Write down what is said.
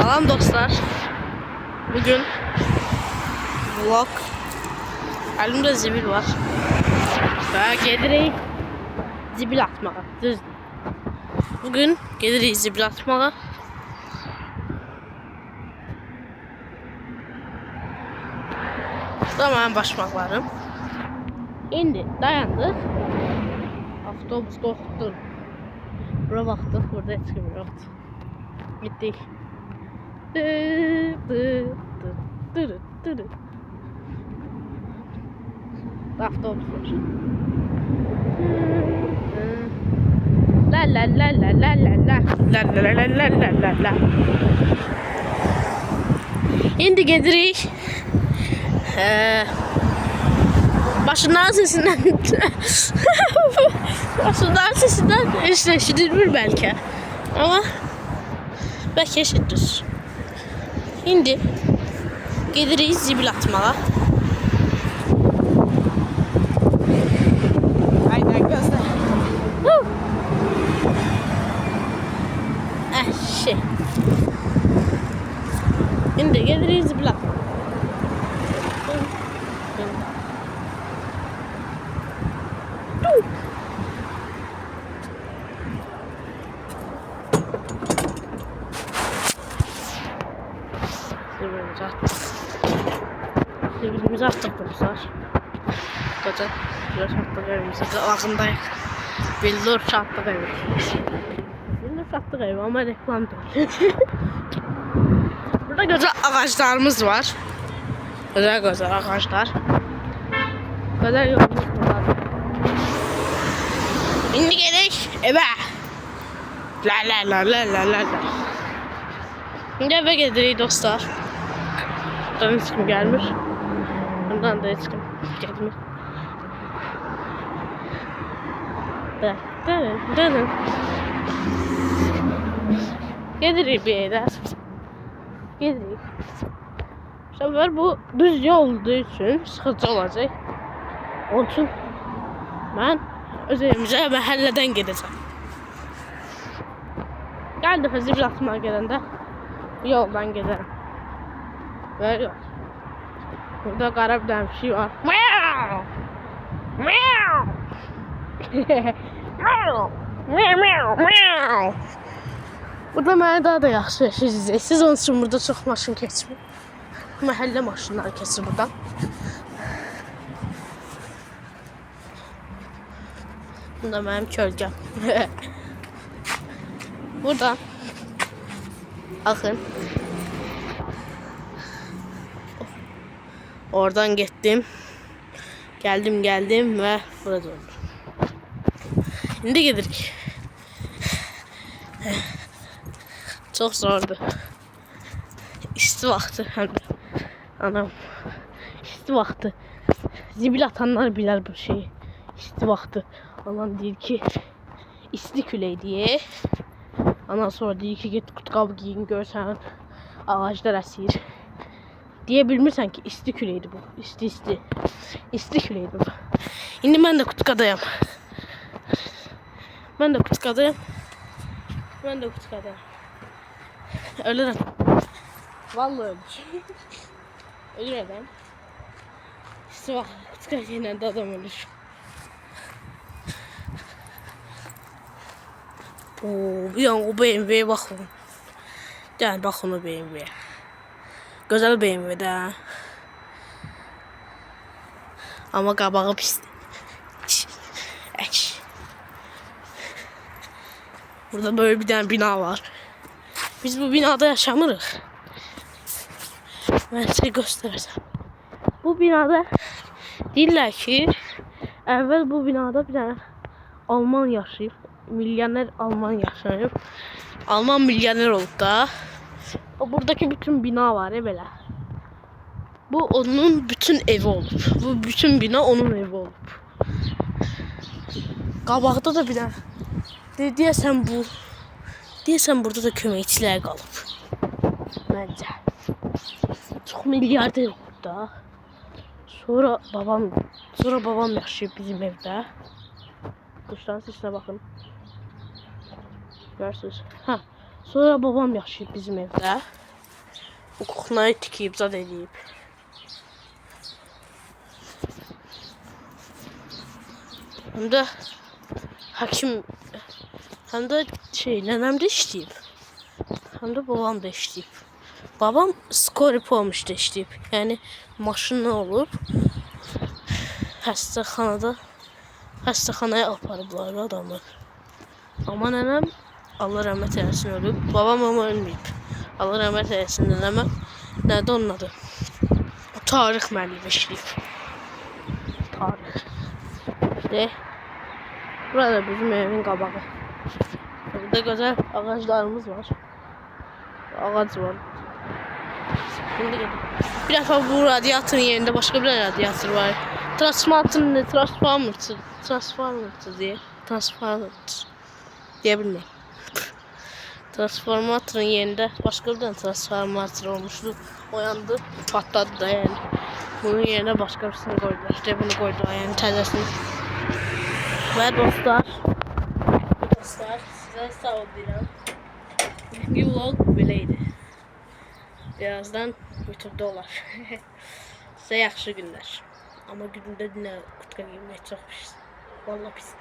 Salam dostlar. Bugün vlog. Elimde zibil var. Ve gelirik zibil atmağa. Düzdür. Bugün gelirik zibil atmağa. Bu da benim başmaqlarım. İndi dayandık. Avtobus qorxutdu. Bura baxdıq, burada heç kim yoxdur. Gittik. Avtobus var. La la la la la la la la la la la la la la. İndi gedirik. Başından sesinden başından sesinden eşleştirilir belki ama belki eşittir. Şimdi gideriz zibil atmağa. Aynen gözler. Şey. Şimdi gideriz zibil atmağa. Zibilimizi attık dostlar. Koca biraz attık evimize. Ağzındayız. Bildur attık evimize. Bildur attık evi ama reklam değil. Burada güzel ağaçlarımız var. Güzel ağaçlar. Güzel yolumuz var. Şimdi gerek eve. La la la la la la la. Şimdi eve gidelim dostlar. Buradan hiç kim gelmiş. Buradan da hiç kim gelmiş. Gidelim bir yere. Gidelim. Bu sefer bu düz yol olduğu için sıkıntı olacak. Onun için ben öz evimize mahalleden gideceğim. Her defa zibil atmaya gelende bu yoldan giderim. Böyle yok. Burada kara bir tane bir şey var. Meow! Meow! Meow! Meow! Burada mənə daha da yaxşı yaşayacaqsınız. Siz onun için burada çox maşın keçmir. Məhəllə maşınları keçir buradan. Bu da mənim kölgəm. Buradan bakın. Oradan gittim. Geldim ve burada döndüm. Şimdi giderik. Çok zordu. İsti vakti hem de. Anam. İsti vakti. Zibil atanlar bilir bu şeyi. İsti vakti. Anam deyir ki isti küley diye. Ondan sonra deyir ki git kutkabı giyin görsən ağaçlar əsir. Deyə bilmirsən ki isti küleydi bu. İsti küleydi bu. İndi mən də kutkadayım. Ben de kutkadayım. Ölürüm. Vallahi ölür. Ölürüm. İşte bak kutkayla da adam ölür. Bir an o BMW'ye bakın. Yani bakın o BMW'ye. Güzel BMW de. Ama kabağı pis. Burada böyle bir tane bina var. Biz bu binada yaşamırıq. Ben size göstereceğim. Bu binada deyirlər ki, əvvəl bu binada bir tane Alman yaşayıb. Milyoner Alman yaşayıb. Alman milyoner olub da. O buradaki bütün bina var ya belə. Bu onun bütün evi olub. Bu bütün bina onun evi olub. Qabaqda da bir tane. Deyəsən burada da köməkçilər qalıb. Məncə. Çox milyarder olub da. Sonra babam yaşayıb bizim evdə. Dışdan sesine bakın. Görürsünüz. Ha. Sonra babam yaşayıb bizim evdə. O kuxunayı tikib, zad edib. Həm də həkim, həm də nənəm də işləyib. Həm də babam da işləyib. Babam skori pomuşda işləyib. Yəni maşınla olub. Xəstəxanaya aparıblar adamı. Amma nənəm Allah rəhmət eləsin ölüb. Babam ama ölməyib. Allah rəhmət eləsin nənəmə. Nədir onun adı? Tarix müəllimi işləyib. Tarix. İşte burada bizim evin qabağı. Burada güzel ağaçlarımız var. Ağac var. Şimdi gidelim. Bir defa bu radyatörün yerinde başka bir radyatör var. Transformator diye bilmiyorum. Transformatorun yerinde başka bir transformator olmuştu. O yandı, patladı da yani. Bunun yerine başka birisini koydular. İşte bunu koydular yani tezesini. Ve dostlar size sağ ol diyorum. Bir vlog böyleydi. Birazdan YouTube'da olar. Size yaxşı günler. Ama günde yine kutka giymek çok pis. Vallahi pis.